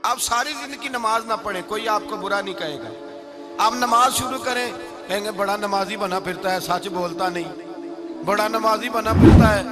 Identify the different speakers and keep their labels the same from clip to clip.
Speaker 1: آپ ساری زندگی نماز نہ پڑھیں، کوئی آپ کو برا نہیں کہے گا۔ آپ نماز شروع کریں، کہیں گے بڑا نمازی بنا پھرتا ہے، سچ بولتا نہیں، بڑا نمازی بنا پھرتا ہے،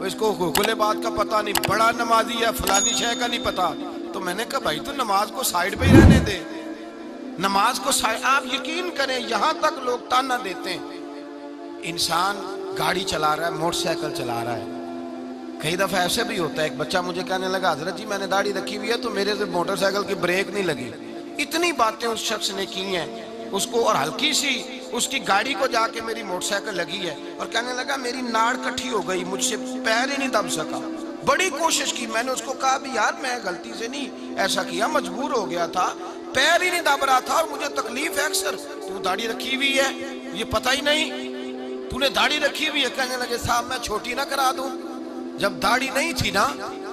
Speaker 1: اس کو کھلے بات کا پتہ نہیں، بڑا نمازی ہے فلانی شے کا نہیں پتہ۔ تو میں نے کہا بھائی تو نماز کو سائیڈ پہ ہی رہنے دے، نماز کو آپ یقین کریں یہاں تک لوگ تانا دیتے ہیں، انسان گاڑی چلا رہا ہے، موٹر سائیکل چلا رہا ہے، کئی دفعہ ایسے بھی ہوتا ہے، ایک بچہ مجھے کہنے لگا حضرت جی میں نے داڑھی رکھی ہوئی ہے تو میرے سے موٹر سائیکل کی بریک نہیں لگی۔ اتنی باتیں اس شخص نے کی ہیں اس کو، اور ہلکی سی اس کی گاڑی کو جا کے میری موٹر سائیکل لگی ہے، اور کہنے لگا میری ناڑ کٹھی ہو گئی، مجھ سے پیر ہی نہیں دب سکا۔ بڑی کوشش کی، میں نے اس کو کہا بھی یار میں غلطی سے نہیں ایسا کیا، مجبور ہو گیا تھا، پیر ہی نہیں دب رہا تھا اور مجھے تکلیف ہے اکثر، تو داڑھی رکھی ہوئی ہے یہ پتہ ہی نہیں، تو نے داڑھی رکھی ہوئی ہے۔ کہنے لگے صاحب میں چھوٹی نہ کرا دوں؟ جب داڑھی نہیں تھی نا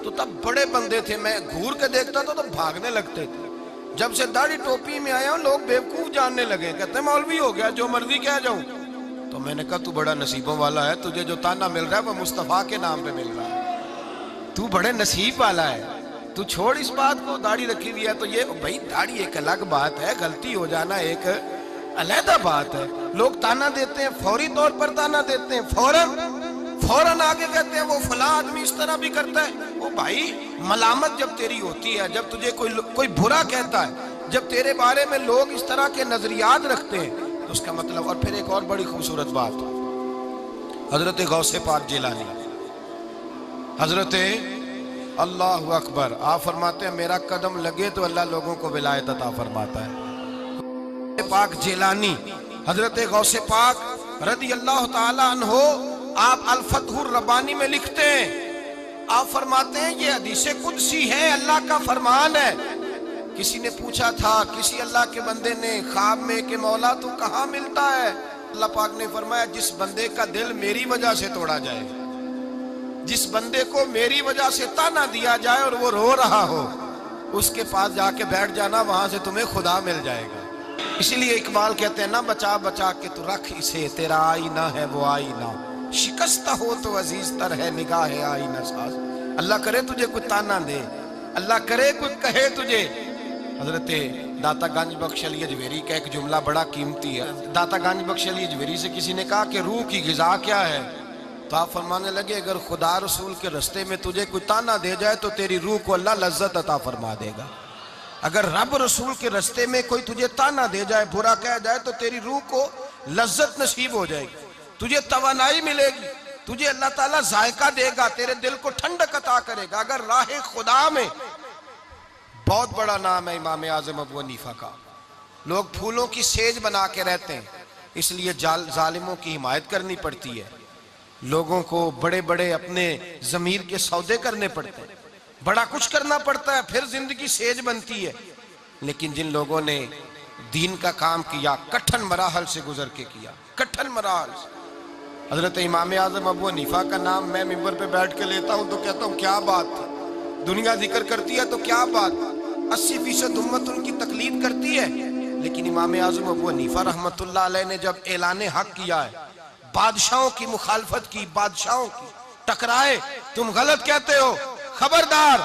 Speaker 1: تو تب بڑے بندے تھے، میں گھور کے دیکھتا تھا تو بھاگنے لگتے تھے، جب سے داڑھی ٹوپی میں آیا ہوں لوگ بیوقوف جاننے لگے، کہتے ہیں مولوی ہو گیا جو مرضی کہہ جاؤں۔ تو میں نے کہا تو بڑا نصیبوں والا ہے، تجھے جو تانا مل رہا ہے وہ مصطفیٰ کے نام پہ مل رہا ہے، تو بڑے نصیب والا ہے، تو چھوڑ اس بات کو، داڑھی رکھی ہوئی ہے تو یہ بھائی داڑھی ایک الگ بات ہے، غلطی ہو جانا ایک علیحدہ بات ہے۔ لوگ تانا دیتے ہیں، فوری طور پر تانا دیتے ہیں، فوراً آگے کہتے ہیں وہ فلاں آدمی اس طرح بھی کرتا ہے۔ وہ بھائی ملامت جب تیری ہوتی ہے، جب تجھے کوئی برا کہتا ہے، جب تیرے بارے میں لوگ اس طرح کے نظریات رکھتے ہیں تو اس کا مطلب، اور پھر ایک اور بڑی خوبصورت بات، حضرت غوث پاک جیلانی، حضرت اللہ اکبر، آپ فرماتے ہیں میرا قدم لگے تو اللہ لوگوں کو ولایت عطا فرماتا ہے۔ پاک جیلانی حضرت غوث پاک رضی اللہ تعالی عنہ، آپ الفتح الربانی میں لکھتے ہیں، آپ فرماتے ہیں یہ حدیث قدسی ہے، اللہ کا فرمان ہے۔ کسی نے پوچھا تھا کسی اللہ کے بندے نے خواب میں کہ مولا تو کہاں ملتا ہے؟ اللہ پاک نے فرمایا جس بندے کا دل میری وجہ سے توڑا جائے، جس بندے کو میری وجہ سے تانا دیا جائے اور وہ رو رہا ہو، اس کے پاس جا کے بیٹھ جانا، وہاں سے تمہیں خدا مل جائے گا۔ اسی لیے اقبال کہتے ہیں نہ بچا بچا کے تو رکھ اسے، تیرا آئینہ ہے وہ آئینہ، شکستہ ہو تو عزیز تر ہے نگاہ آئینہ ساز۔ اللہ کرے تجھے کوئی تانا دے، اللہ کرے کوئی کہے تجھے۔ حضرت داتا گنج بخش علی اجویری کا ایک جملہ بڑا قیمتی ہے۔ داتا گنج بخش علی اجویری سے کسی نے کہا کہ روح کی غذا کیا ہے؟ تو آپ فرمانے لگے اگر خدا رسول کے رستے میں تجھے کوئی تانا دے جائے تو تیری روح کو اللہ لذت عطا فرما دے گا، اگر رب رسول کے رستے میں کوئی تجھے تانا دے جائے، برا کہہ جائے، تو تیری روح کو لذت نصیب ہو جائے گی، تجھے توانائی ملے گی، تجھے اللہ تعالیٰ ذائقہ دے گا، تیرے دل کو ٹھنڈک عطا کرے گا۔ اگر راہ خدا میں، بہت بڑا نام ہے امام اعظم ابو حنیفہ کا، لوگ پھولوں کی سیج بنا کے رہتے ہیں، اس لیے ظالموں کی حمایت کرنی پڑتی ہے، لوگوں کو بڑے بڑے اپنے ضمیر کے سودے کرنے پڑتے ہیں، بڑا کچھ کرنا پڑتا ہے، پھر زندگی سیج بنتی ہے۔ لیکن جن لوگوں نے دین کا کام کیا، کٹھن مراحل سے گزر کے کیا، کٹھن مراحل سے، حضرت امام اعظم ابو حنیفہ کا نام میں ممبر پہ بیٹھ کے لیتا ہوں تو کہتا ہوں کیا بات تھی، دنیا ذکر کرتی ہے تو کیا بات، 80% امت ان کی تقلید کرتی ہے، لیکن امام اعظم ابو حنیفہ رحمت اللہ علیہ نے جب اعلان حق کیا ہے، بادشاہوں کی مخالفت کی، بادشاہوں کی ٹکرائے، تم غلط کہتے ہو، خبردار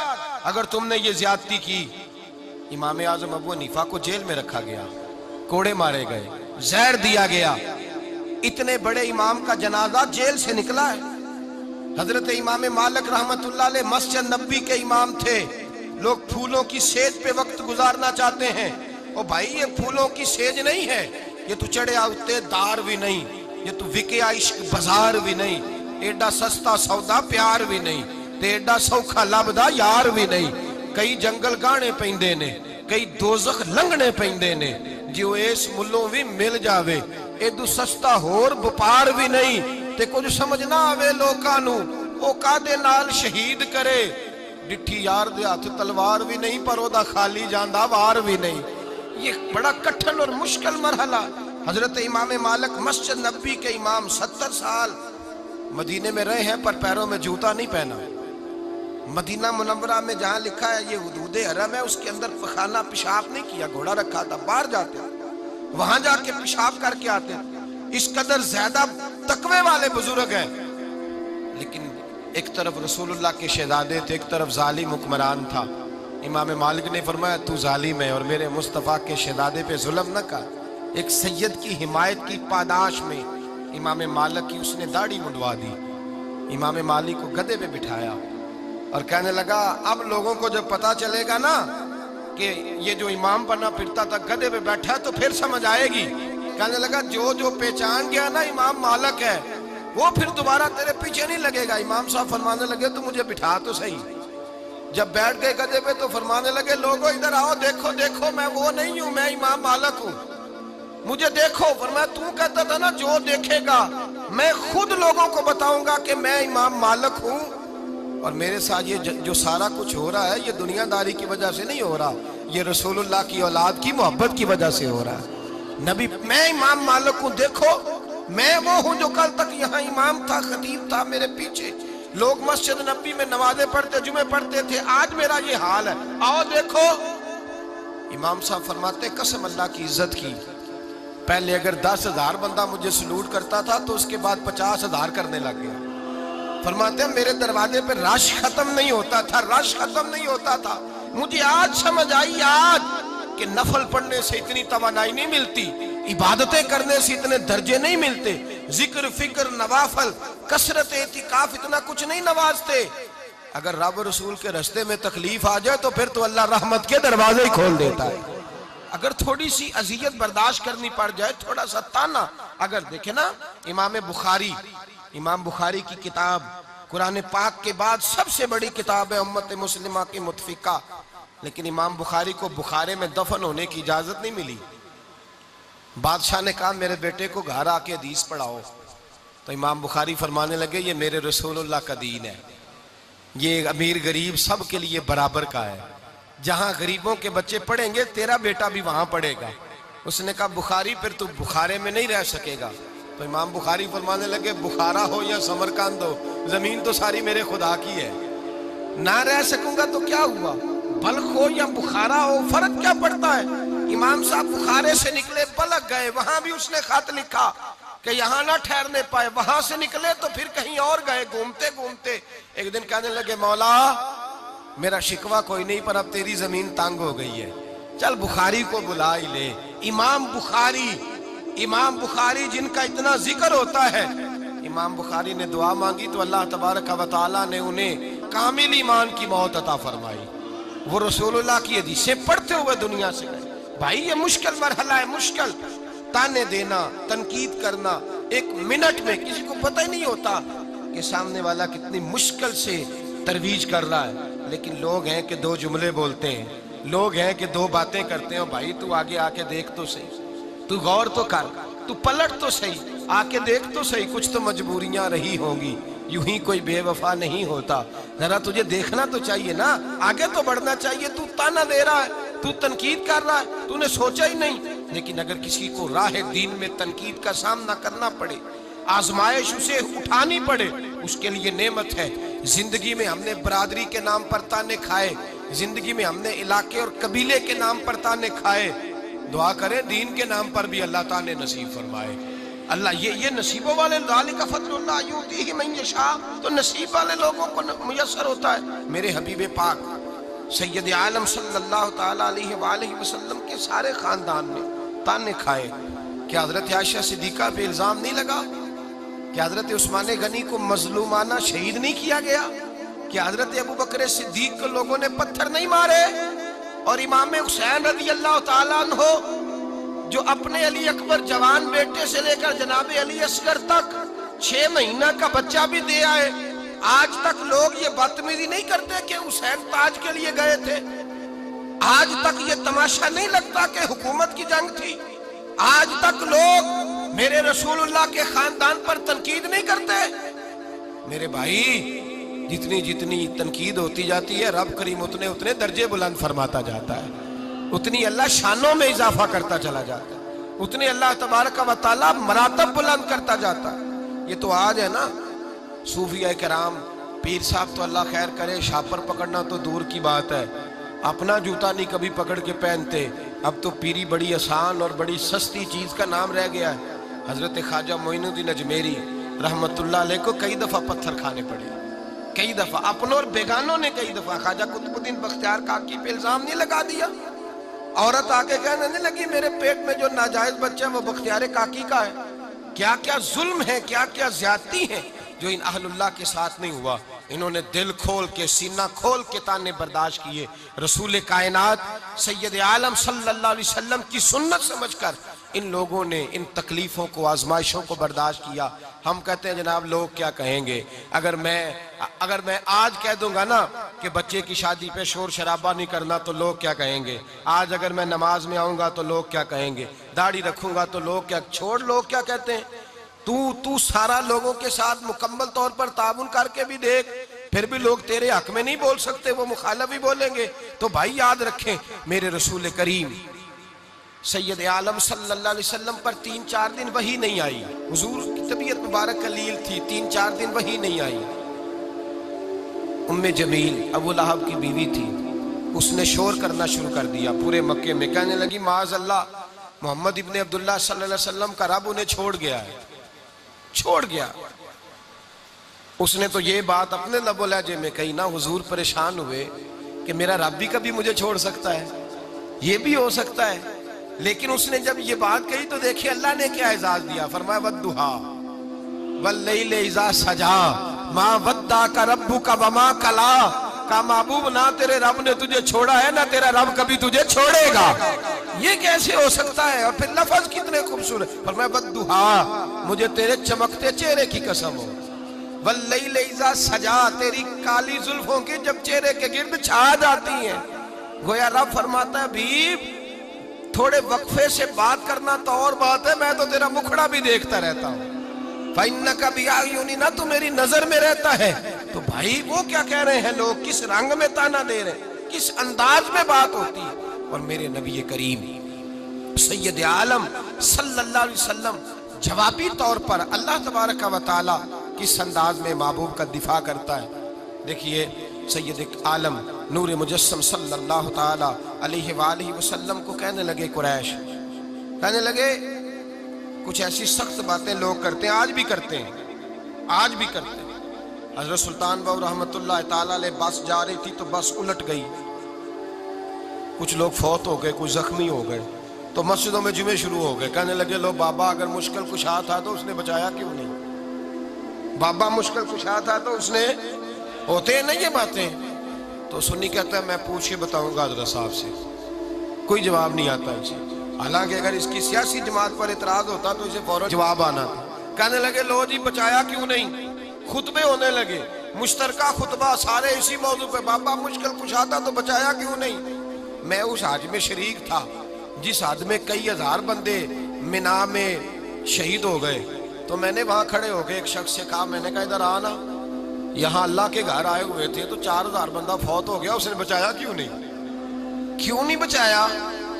Speaker 1: اگر تم نے یہ زیادتی کی۔ امام اعظم ابو حنیفہ کو جیل میں رکھا گیا، کوڑے مارے گئے، زہر دیا گیا، اتنے بڑے امام کا جنازہ جیل سے نکلا ہے۔ حضرت امام مالک رحمت اللہ علیہ مسجد نبوی کے امام تھے، لوگ پھولوں کی سیج پہ وقت گزارنا چاہتے ہیں، اور بھائی یہ پھولوں کی سیج نہیں ہے، یہ تو چڑھے آتے دار بھی نہیں، یہ تو وکے عشق بازار بھی نہیں، ایڈا سستا سودا پیار بھی نہیں، تے ایڈا سوکھا لبدا یار بھی نہیں، کئی جنگل گانے پیندے نے، کئی دوزخ لنگنے پیندے نے، جو اس ملوں بھی مل جاوے، ایڈو سستا ہور بپار بھی نہیں، تے کچھ سمجھنا آوے لوکانو، او کادے نال شہید کرے، ڈٹھی یار دے ہاتھ تلوار بھی نہیں، پر او دا خالی جاندہ وار بھی نہیں۔ یہ بڑا کٹھن اور مشکل مرحلہ۔ حضرت امام مالک مسجد نبوی کے امام 70 سال مدینے میں رہے ہیں پر پیروں میں جوتا نہیں پہنا۔ مدینہ منورہ میں جہاں لکھا ہے یہ حدود حرم ہے، اس کے اندر خانہ پیشاب نہیں کیا، گھوڑا رکھا تھا، باہر جاتے وہاں جا کے پیشاب کر کے آتے، اس قدر زیادہ تقوی والے بزرگ ہیں۔ لیکن ایک طرف رسول اللہ کے شہزادے تھے، ایک طرف ظالم حکمران تھا، امام مالک نے فرمایا تو ظالم ہے اور میرے مصطفیٰ کے شہزادے پہ ظلم نہ کر۔ ایک سید کی حمایت کی پاداش میں امام مالک کی اس نے داڑھی منڈوا دی، امام مالک کو گدھے پہ بٹھایا اور کہنے لگا اب لوگوں کو جب پتا چلے گا نا کہ یہ جو امام بنا پھرتا تھا گدھے پہ بیٹھا تو پھر سمجھ آئے گی۔ کہنے لگا جو پہچان گیا نا امام مالک ہے وہ پھر دوبارہ تیرے پیچھے نہیں لگے گا۔ امام صاحب فرمانے لگے تو مجھے بٹھا تو صحیح۔ جب بیٹھ گئے گدھے پہ تو فرمانے لگے لوگوں ادھر آؤ، دیکھو دیکھو میں وہ نہیں ہوں، میں امام مالک ہوں، مجھے دیکھو۔ فرمایا تو کہتا تھا نا جو دیکھے گا میں خود لوگوں کو بتاؤں گا کہ میں امام مالک ہوں، اور میرے ساتھ یہ جو سارا کچھ ہو رہا ہے یہ دنیا داری کی وجہ سے نہیں ہو رہا، یہ رسول اللہ کی اولاد کی محبت کی وجہ سے ہو رہا ہے۔ نبی میں امام مالک ہوں، دیکھو میں وہ ہوں جو کل تک یہاں امام تھا، خطیب تھا، میرے پیچھے لوگ مسجد نبی میں نمازیں پڑھتے، جمعے پڑھتے تھے، آج میرا یہ حال ہے، آؤ دیکھو۔ امام صاحب فرماتے قسم اللہ کی عزت کی، پہلے اگر 10,000 بندہ مجھے سلوٹ کرتا تھا تو اس کے بعد 50,000 کرنے لگ گیا۔ فرماتے ہیں میرے دروازے پہ رش ختم نہیں ہوتا تھا، رش ختم نہیں ہوتا تھا۔ مجھے آج سمجھ آئی آج کہ نفل پڑھنے سے اتنی توانائی نہیں ملتی، عبادتیں کرنے سے اتنے درجے نہیں ملتے، ذکر فکر نوافل کثرت اعتکاف اتنا کچھ نہیں نوازتے۔ اگر رب رسول کے رستے میں تکلیف آ جائے تو پھر تو اللہ رحمت کے دروازے ہی کھول دیتا ہے۔ اگر تھوڑی سی اذیت برداشت کرنی پڑ جائے، تھوڑا سا تانا، اگر دیکھیں نا امام بخاری کی کتاب قرآن پاک کے بعد سب سے بڑی کتاب ہے امت مسلمہ کی متفقہ، لیکن امام بخاری کو بخارے میں دفن ہونے کی اجازت نہیں ملی۔ بادشاہ نے کہا میرے بیٹے کو گھر آ کے حدیث پڑھاؤ، تو امام بخاری فرمانے لگے یہ میرے رسول اللہ کا دین ہے، یہ امیر غریب سب کے لیے برابر کا ہے، جہاں غریبوں کے بچے پڑھیں گے تیرا بیٹا بھی وہاں پڑھے گا۔ اس نے کہا بخاری پھر تو بخارے میں نہیں رہ سکے گا، تو امام بخاری فرمانے لگے بخارا ہو یا سمرقند ہو زمین تو ساری میرے خدا کی ہے، نہ رہ سکوں گا تو کیا ہوا، بلخ ہو یا بخارا ہو فرق کیا پڑتا ہے۔ امام صاحب بخارے سے نکلے بلخ گئے، وہاں بھی اس نے خط لکھا کہ یہاں نہ ٹھہرنے پائے، وہاں سے نکلے تو پھر کہیں اور گئے، گھومتے گھومتے ایک دن کہنے لگے مولا میرا شکوہ کوئی نہیں پر اب تیری زمین تنگ ہو گئی ہے، چل بخاری کو بلا ہی لے۔ امام بخاری جن کا اتنا ذکر ہوتا ہے، امام بخاری نے دعا مانگی تو اللہ تبارک و تعالیٰ نے انہیں کامل ایمان کی موت عطا فرمائی، وہ رسول اللہ کی حدیثیں پڑھتے ہوئے دنیا سے گئے۔ بھائی یہ مشکل مرحلہ ہے، مشکل تانے دینا، تنقید کرنا، ایک منٹ میں کسی کو پتہ ہی نہیں ہوتا کہ سامنے والا کتنی مشکل سے ترویج کر رہا ہے، لیکن لوگ ہیں کہ 2 جملے بولتے ہیں، لوگ ہیں کہ 2 باتیں کرتے ہیں۔ بھائی تو آگے آ کے دیکھ تو صحیح، تو غور تو کر، تو پلٹ تو صحیح، آ کے دیکھ تو صحیح، کچھ تو مجبوریاں رہی ہوں گی، یوں ہی کوئی بے وفا نہیں ہوتا، ذرا تجھے دیکھنا تو چاہیے نا، آگے تو بڑھنا چاہیے۔ تو تانا دے رہا ہے، تو تنقید کر رہا ہے، تو نے سوچا ہی نہیں۔ لیکن اگر کسی کو راہ دین میں تنقید کا سامنا کرنا پڑے، آزمائش اسے اٹھانی پڑے، اس کے لیے نعمت ہے۔ زندگی میں ہم نے برادری کے نام پر تانے کھائے، زندگی میں ہم نے علاقے اور قبیلے کے نام پر تانے کھائے، دعا کریں دین کے نام پر بھی اللہ تعالیٰ نصیب فرمائے۔ اللہ یہ نصیبوں والے، ذالک فضل اللہ یؤتیہ من یشاء، تو نصیب والے لوگوں کو میسر ہوتا ہے۔ میرے حبیب پاک سید عالم صلی اللہ تعالیٰ علیہ وآلہ وسلم کے سارے خاندان نے تانے کھائے، کیا حضرت عائشہ صدیقہ پہ الزام نہیں لگا؟ کیا حضرت عثمان غنی کو مظلومانہ شہید نہیں کیا گیا؟ کیا حضرت ابو بکر صدیق کو لوگوں نے پتھر نہیں مارے؟ اور امام حسین رضی اللہ تعالیٰ عنہ جو اپنے علی اکبر جوان بیٹے سے لے کر جناب علی اصغر تک 6 مہینہ کا بچہ بھی دے آئے، آج تک لوگ یہ بدتمیزی نہیں کرتے کہ حسین تاج کے لیے گئے تھے؟ آج تک یہ تماشا نہیں لگتا کہ حکومت کی جنگ تھی؟ آج تک لوگ میرے رسول اللہ کے خاندان پر تنقید نہیں کرتے؟ میرے بھائی جتنی تنقید ہوتی جاتی ہے رب کریم اتنے درجے بلند فرماتا جاتا ہے، اتنی اللہ شانوں میں اضافہ کرتا چلا جاتا ہے، اتنے اللہ تبارک و تعالیٰ مراتب بلند کرتا جاتا ہے۔ یہ تو آج ہے نا صوفیہ کرام، پیر صاحب تو اللہ خیر کرے، شاپر پکڑنا تو دور کی بات ہے، اپنا جوتا نہیں کبھی پکڑ کے پہنتے، اب تو پیری بڑی آسان اور بڑی سستی چیز کا نام رہ گیا ہے۔ حضرت خواجہ معین الدین اجمیری رحمت اللہ علیہ کو کئی دفعہ پتھر کھانے پڑے، کئی دفعہ اپنوں اور بیگانوں نے کئی دفعہ خواجہ قطب الدین بختیار کاکی پہ الزام نہیں لگا دیا؟ عورت آگے کہنے نہیں لگی میرے پیٹ میں جو ناجائز بچہ ہے وہ بختیار کاکی کا ہے۔ کیا کیا ظلم ہے، کیا کیا زیادتی ہے جو ان اہل اللہ کے ساتھ نہیں ہوا۔ انہوں نے دل کھول کے، سینہ کھول کے تانے برداشت کیے، رسول کائنات سید عالم صلی اللہ علیہ وسلم کی سنت سمجھ کر ان لوگوں نے ان تکلیفوں کو، آزمائشوں کو برداشت کیا۔ ہم کہتے ہیں جناب لوگ کیا کہیں گے؟ اگر میں آج کہہ دوں گا نا کہ بچے کی شادی پہ شور شرابہ نہیں کرنا تو لوگ کیا کہیں گے؟ آج اگر میں نماز میں آؤں گا تو لوگ کیا کہیں گے؟ داڑھی رکھوں گا تو لوگ کیا، چھوڑ لوگ کیا کہتے ہیں۔ تو سارا لوگوں کے ساتھ مکمل طور پر تعاون کر کے بھی دیکھ، پھر بھی لوگ تیرے حق میں نہیں بول سکتے، وہ مخالف ہی بولیں گے۔ تو بھائی یاد رکھیں میرے رسول کریم سید عالم صلی اللہ علیہ وسلم پر 3-4 دن وحی نہیں آئی۔ حضور کی طبیعت مبارک قلیل تھی، 3-4 دن وحی نہیں آئی۔ ام جمیل ابو لہب کی بیوی تھی، اس نے شور کرنا شروع کر دیا پورے مکے میں، کہنے لگی معاذ اللہ محمد ابن عبداللہ صلی اللہ علیہ وسلم کا رب انہیں چھوڑ گیا ہے، چھوڑ گیا۔ اس نے تو یہ بات اپنے لب و لہجے میں کہی نا، حضور پریشان ہوئے کہ میرا رب بھی کبھی مجھے چھوڑ سکتا ہے، یہ بھی ہو سکتا ہے۔ لیکن اس نے جب یہ بات کہی تو دیکھیں اللہ نے کیا اعزاز دیا، فرمایا وَالضُّحَىٰ وَاللَّيْلِ إِذَا سَجَىٰ مَا وَدَّعَكَ رَبُّكَ وَمَا قَلَىٰ، کہا محبوب نہ تیرے رب نے تجھے چھوڑا ہے نہ تیرا رب کبھی تجھے چھوڑے گا۔ یہ کیسے ہو سکتا ہے؟ اور پھر لفظ کتنے خوبصورت، فرمایا وَالضُّحَىٰ مجھے تیرے چمکتے چہرے کی قسم ہو، وَاللَّيْلِ إِذَا سَجَىٰ تیری کالی زلفوں کی جب چہرے کے گرد چھا جاتی ہیں۔ گویا رب فرماتا ہے حبیب تھوڑے وقفے سے بات کرنا تو اور بات ہے، میں تو تیرا مکھڑا بھی دیکھتا رہتا ہوں۔ فَإِنَّكَ بِأَعْيُنِنَا تو میری نظر میں رہتا ہے۔ تو بھائی وہ کیا کہہ رہے ہیں لوگ، کس رنگ میں تانا دے رہے ہیں، کس انداز میں بات ہوتی ہے۔ اور میرے نبی کریم سید عالم صلی اللہ علیہ وسلم جوابی طور پر اللہ تبارک و تعالی کس انداز میں محبوب کا دفاع کرتا ہے۔ دیکھیے سید عالم نور مجسم صلی اللہ تعالی علیہ وآلہ وسلم کو کہنے لگے قریش، کہنے لگے کچھ ایسی سخت باتیں لوگ کرتے ہیں، آج بھی کرتے ہیں، آج بھی کرتے ہیں۔ حضرت سلطان بہو رحمت اللہ تعالی علیہ بس جا رہی تھی تو بس الٹ گئی، کچھ لوگ فوت ہو گئے، کچھ زخمی ہو گئے، تو مسجدوں میں جمعے شروع ہو گئے۔ کہنے لگے لو بابا اگر مشکل کشا تھا تو اس نے بچایا کیوں نہیں؟ بابا مشکل کشا تھا تو اس نے، ہوتے ہیں نا یہ باتیں۔ تو سنی کہتا ہے میں پوچھ کے بتاؤں گا حضرت صاحب سے، کوئی جواب نہیں آتا اسے، حالانکہ اگر اس کی سیاسی جماعت پر اعتراض ہوتا تو اسے فوراً جواب آنا تھا۔ کہنے لگے لو جی بچایا کیوں نہیں؟ خطبے ہونے لگے، مشترکہ خطبہ سارے اسی موضوع پہ، بابا مشکل کشا تھا تو بچایا کیوں نہیں؟ میں اس حج میں شریک تھا جس حج میں کئی ہزار بندے منا میں شہید ہو گئے، تو میں نے وہاں کھڑے ہو کے ایک شخص سے کہا، میں نے کہا ادھر آنا، یہاں اللہ کے گھر آئے ہوئے تھے تو 4000 بندہ فوت ہو گیا، اس نے بچایا کیوں نہیں؟ کیوں نہیں بچایا؟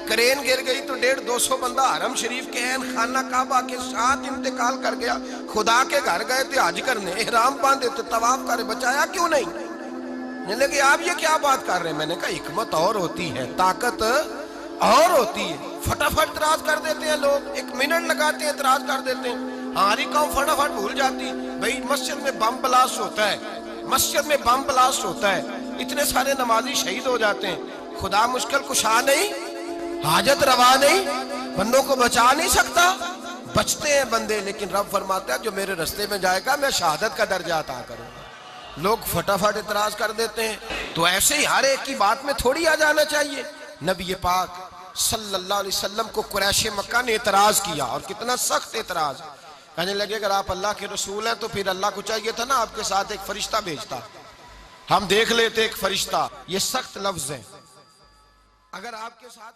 Speaker 1: کرین گر گئی تو 150-200 بندہ حرم شریف کے عین خانہ کعبہ کے ساتھ انتقال کر گیا، خدا کے گھر گئے تھے حج کرنے، احرام باندھے تھے، طواف کرے، بچایا کیوں نہیں؟ میں نے کہا آپ یہ کیا بات کر رہے ہیں؟ میں نے کہا حکمت اور ہوتی ہے، طاقت اور ہوتی ہے۔ فٹافٹ اعتراض کر دیتے ہیں لوگ، 1 منٹ لگاتے ہیں اعتراض کر دیتے ہیں۔ ہماری قوم فٹافٹ بھول جاتی، بھئی مسجد میں بم بلاسٹ ہوتا ہے، مسجد میں بم بلاسٹ ہوتا ہے، اتنے سارے نمازی شہید ہو جاتے ہیں، خدا مشکل کشا نہیں، حاجت روا نہیں، بندوں کو بچا نہیں سکتا؟ بچتے ہیں بندے، لیکن رب فرماتا ہے جو میرے رستے میں جائے گا میں شہادت کا درجہ عطا کروں گا۔ لوگ فٹافٹ اعتراض کر دیتے ہیں، تو ایسے ہی ہر ایک کی بات میں تھوڑی آ جانا چاہیے۔ نبی پاک صلی اللہ علیہ وسلم کو قریش مکہ نے اعتراض کیا، اور کتنا سخت اعتراض۔ کہنے لگے اگر آپ اللہ کے رسول ہیں تو پھر اللہ کو چاہیے تھا نا آپ کے ساتھ ایک فرشتہ بھیجتا، ہم دیکھ لیتے ایک فرشتہ۔ یہ سخت لفظ ہے، اگر آپ کے ساتھ